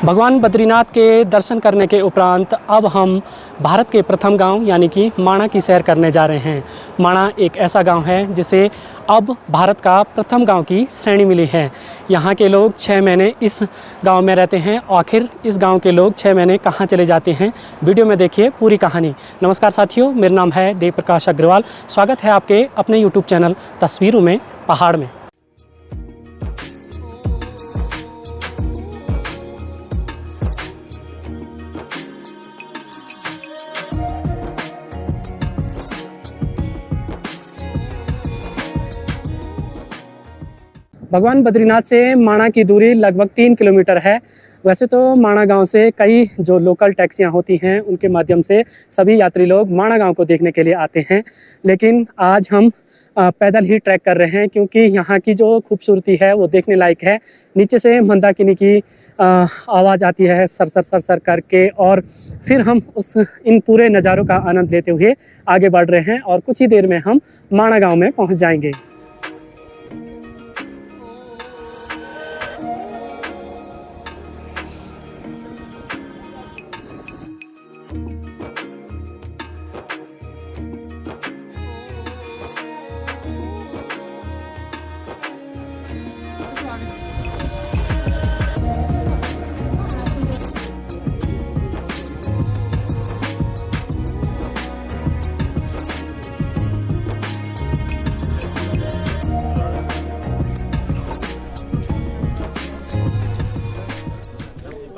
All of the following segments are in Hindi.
भगवान बद्रीनाथ के दर्शन करने के उपरांत अब हम भारत के प्रथम गांव यानी कि माणा की सैर करने जा रहे हैं। माणा एक ऐसा गांव है जिसे अब भारत का प्रथम गांव की श्रेणी मिली है। यहाँ के लोग 6 महीने इस गांव में रहते हैं। आखिर इस गांव के लोग 6 महीने कहाँ चले जाते हैं, वीडियो में देखिए पूरी कहानी। नमस्कार साथियों, मेरा नाम है देव प्रकाश अग्रवाल। स्वागत है आपके अपने यूट्यूब चैनल तस्वीरों में पहाड़ में। भगवान बद्रीनाथ से माणा की दूरी लगभग 3 किलोमीटर है। वैसे तो माणा गांव से कई जो लोकल टैक्सियां होती हैं उनके माध्यम से सभी यात्री लोग माणा गांव को देखने के लिए आते हैं, लेकिन आज हम पैदल ही ट्रैक कर रहे हैं क्योंकि यहाँ की जो खूबसूरती है वो देखने लायक है। नीचे से मंदाकिनी की आवाज़ आती है सर सर सर सर करके, और फिर हम इन पूरे नज़ारों का आनंद लेते हुए आगे बढ़ रहे हैं और कुछ ही देर में हम माणा गाँव में पहुँच जाएंगे।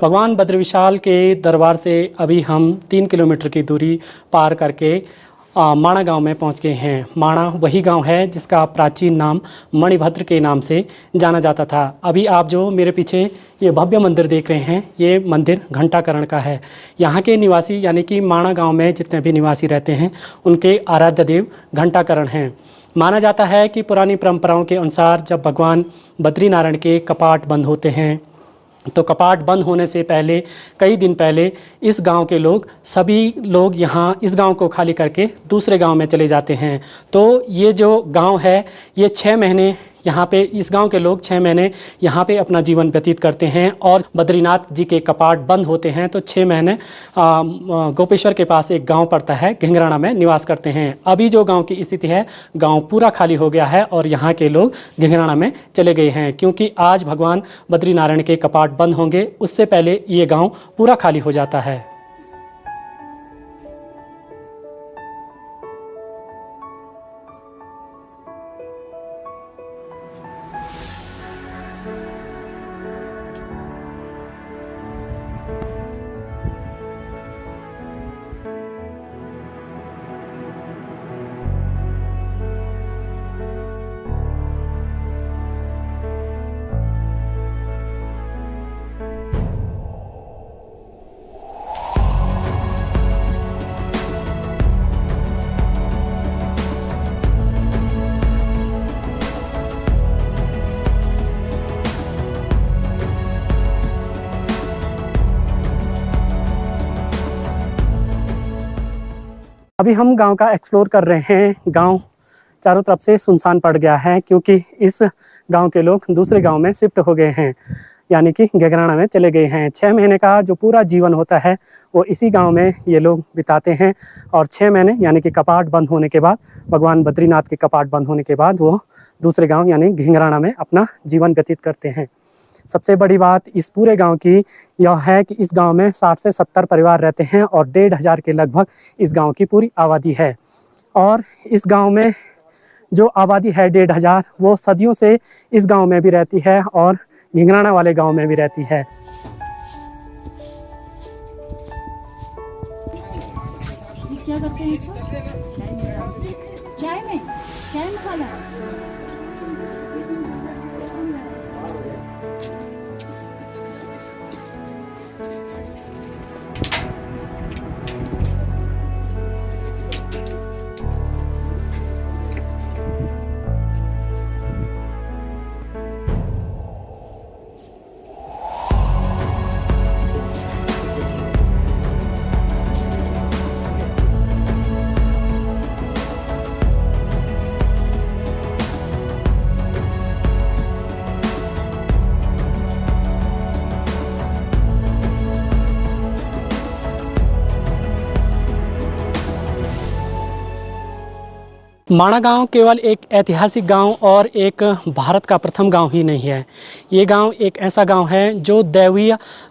भगवान बद्रविशाल के दरबार से अभी हम 3 किलोमीटर की दूरी पार करके माणा गांव में पहुंच गए हैं। माणा वही गांव है जिसका प्राचीन नाम मणिभद्र के नाम से जाना जाता था। अभी आप जो मेरे पीछे ये भव्य मंदिर देख रहे हैं, ये मंदिर घंटाकरण का है। यहाँ के निवासी यानी कि माणा गांव में जितने भी निवासी रहते हैं उनके आराध्य देव घंटाकरण हैं। माना जाता है कि पुरानी परंपराओं के अनुसार जब भगवान बद्रीनारायण के कपाट बंद होते हैं तो कपाट बंद होने से पहले कई दिन पहले इस गांव के लोग सभी लोग यहाँ इस गांव को खाली करके दूसरे गांव में चले जाते हैं। तो ये जो गांव है ये 6 महीने यहाँ पे इस गांव के लोग 6 महीने यहाँ पे अपना जीवन व्यतीत करते हैं और बद्रीनाथ जी के कपाट बंद होते हैं तो 6 महीने गोपेश्वर के पास एक गांव पड़ता है घिंगराना में निवास करते हैं। अभी जो गांव की स्थिति है, गांव पूरा खाली हो गया है और यहाँ के लोग घिंगराना में चले गए हैं क्योंकि आज भगवान बद्रीनारायण के कपाट बंद होंगे, उससे पहले ये गाँव पूरा खाली हो जाता है। अभी हम गांव का एक्सप्लोर कर रहे हैं। गांव चारों तरफ से सुनसान पड़ गया है क्योंकि इस गांव के लोग दूसरे गांव में शिफ्ट हो गए हैं, यानी कि घिंगराना में चले गए हैं। 6 महीने का जो पूरा जीवन होता है वो इसी गांव में ये लोग बिताते हैं और 6 महीने यानी कि कपाट बंद होने के बाद, भगवान बद्रीनाथ के कपाट बंद होने के बाद वो दूसरे गाँव यानी घिंगराना में अपना जीवन व्यतीत करते हैं। सबसे बड़ी बात इस पूरे गांव की यह है कि इस गांव में 60 से 70 परिवार रहते हैं और 1,500 के लगभग इस गांव की पूरी आबादी है। और इस गांव में जो आबादी है 1,500 वो सदियों से इस गांव में भी रहती है और घिंगराना वाले गांव में भी रहती है। क्या करते हैं इसको? चाय मसाला। माणा गांव केवल एक ऐतिहासिक गांव और एक भारत का प्रथम गांव ही नहीं है। ये गांव एक ऐसा गांव है जो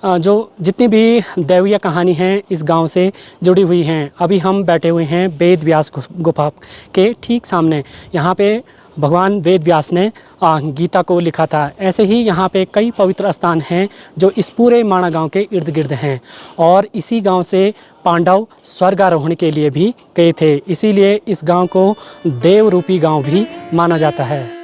जो जितनी भी दैवीय कहानी हैं इस गांव से जुड़ी हुई हैं। अभी हम बैठे हुए हैं वेद व्यास गुफा के ठीक सामने। यहाँ पे भगवान वेद व्यास ने गीता को लिखा था। ऐसे ही यहाँ पे कई पवित्र स्थान हैं जो इस पूरे माणा गांव के इर्द गिर्द हैं और इसी गांव से पांडव स्वर्गारोहण के लिए भी गए थे। इसीलिए इस गांव को देव रूपी गांव भी माना जाता है।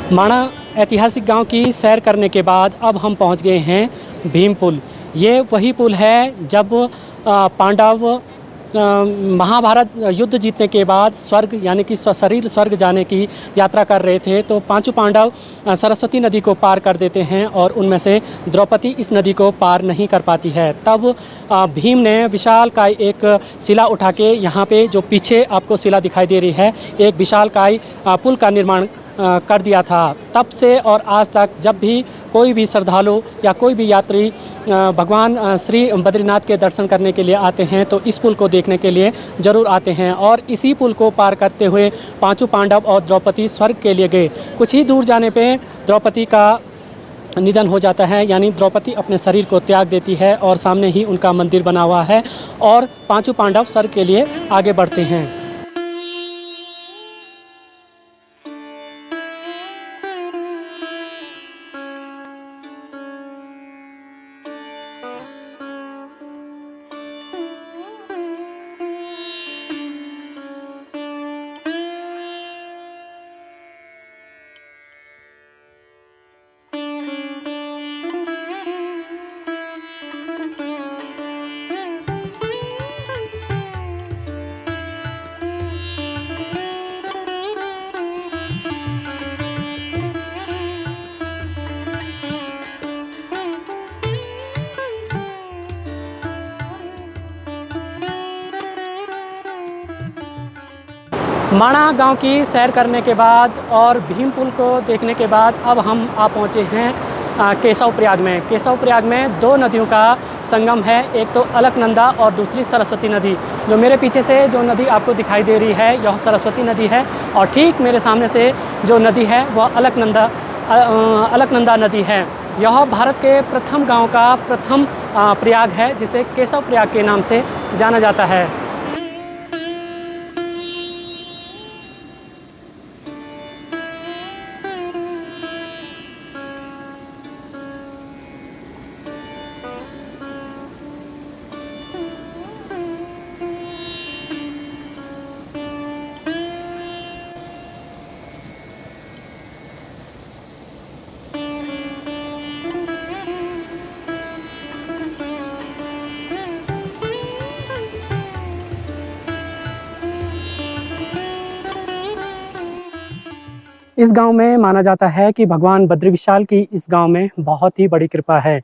माणा ऐतिहासिक गांव की सैर करने के बाद अब हम पहुंच गए हैं भीम पुल। ये वही पुल है जब पांडव महाभारत युद्ध जीतने के बाद स्वर्ग यानी कि सशरीर स्वर्ग जाने की यात्रा कर रहे थे तो पांचों पांडव सरस्वती नदी को पार कर देते हैं और उनमें से द्रौपदी इस नदी को पार नहीं कर पाती है। तब भीम ने विशालकाय एक शिला उठा के यहाँ पे जो पीछे आपको शिला दिखाई दे रही है एक विशालकाय पुल का निर्माण कर दिया था। तब से और आज तक जब भी कोई भी श्रद्धालु या कोई भी यात्री भगवान श्री बद्रीनाथ के दर्शन करने के लिए आते हैं तो इस पुल को देखने के लिए ज़रूर आते हैं और इसी पुल को पार करते हुए पांचों पांडव और द्रौपदी स्वर्ग के लिए गए। कुछ ही दूर जाने पे द्रौपदी का निधन हो जाता है, यानी द्रौपदी अपने शरीर को त्याग देती है और सामने ही उनका मंदिर बना हुआ है और पांचों पांडव स्वर्ग के लिए आगे बढ़ते हैं। माणा गांव की सैर करने के बाद और भीम पुल को देखने के बाद अब हम आ पहुँचे हैं केशव प्रयाग में। केशव प्रयाग में दो नदियों का संगम है, एक तो अलकनंदा और दूसरी सरस्वती नदी। जो मेरे पीछे से जो नदी आपको दिखाई दे रही है यह सरस्वती नदी है और ठीक मेरे सामने से जो नदी है वह अलकनंदा नदी है। यह भारत के प्रथम गांव का प्रथम प्रयाग है जिसे केशव प्रयाग के नाम से जाना जाता है। इस गांव में माना जाता है कि भगवान बद्री विशाल की इस गांव में बहुत ही बड़ी कृपा है।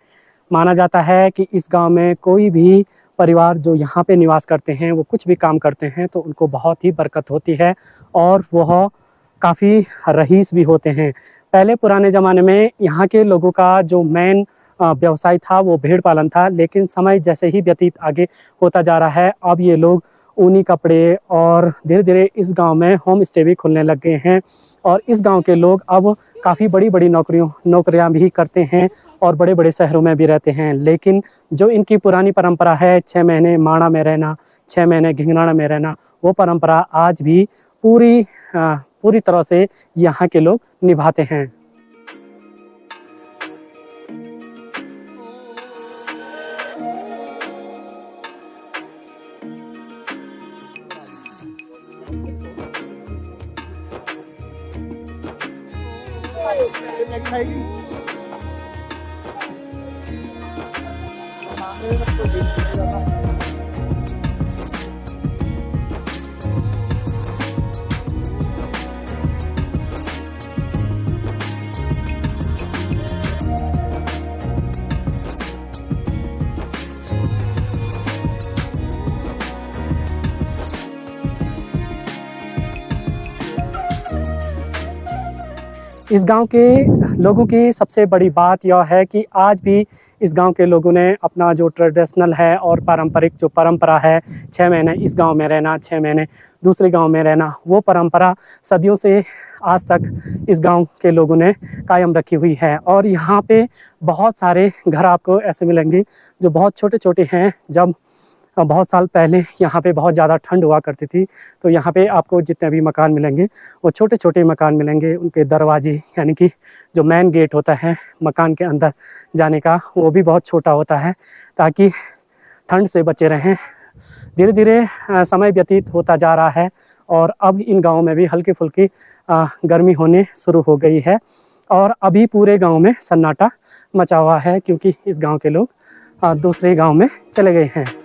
माना जाता है कि इस गांव में कोई भी परिवार जो यहाँ पे निवास करते हैं वो कुछ भी काम करते हैं तो उनको बहुत ही बरकत होती है और वह काफ़ी रईस भी होते हैं। पहले पुराने ज़माने में यहाँ के लोगों का जो मेन व्यवसाय था वो भेड़ पालन था, लेकिन समय जैसे ही व्यतीत आगे होता जा रहा है अब ये लोग ऊनी कपड़े और धीरे धीरे इस गांव में होम स्टे भी खुलने लग गए हैं और इस गांव के लोग अब काफ़ी बड़ी बड़ी नौकरियां भी करते हैं और बड़े बड़े शहरों में भी रहते हैं। लेकिन जो इनकी पुरानी परंपरा है 6 महीने माणा में रहना, 6 महीने घिंगराना में रहना, वो परंपरा आज भी पूरी तरह से यहाँ के लोग निभाते हैं। इस गांव के लोगों की सबसे बड़ी बात यह है कि आज भी इस गांव के लोगों ने अपना जो ट्रेडिशनल है और पारंपरिक जो परंपरा है 6 महीने इस गांव में रहना, 6 महीने दूसरे गांव में रहना, वो परंपरा सदियों से आज तक इस गांव के लोगों ने कायम रखी हुई है। और यहाँ पे बहुत सारे घर आपको ऐसे मिलेंगे जो बहुत छोटे छोटे हैं। जब बहुत साल पहले यहाँ पे बहुत ज़्यादा ठंड हुआ करती थी, तो यहाँ पे आपको जितने भी मकान मिलेंगे वो छोटे छोटे मकान मिलेंगे। उनके दरवाजे यानी कि जो मेन गेट होता है मकान के अंदर जाने का, वो भी बहुत छोटा होता है ताकि ठंड से बचे रहें। धीरे धीरे समय व्यतीत होता जा रहा है और अब इन गाँव में भी हल्की फुल्की गर्मी होने शुरू हो गई है और अभी पूरे गाँव में सन्नाटा मचा हुआ है क्योंकि इस गाँव के लोग दूसरे गाँव में चले गए हैं।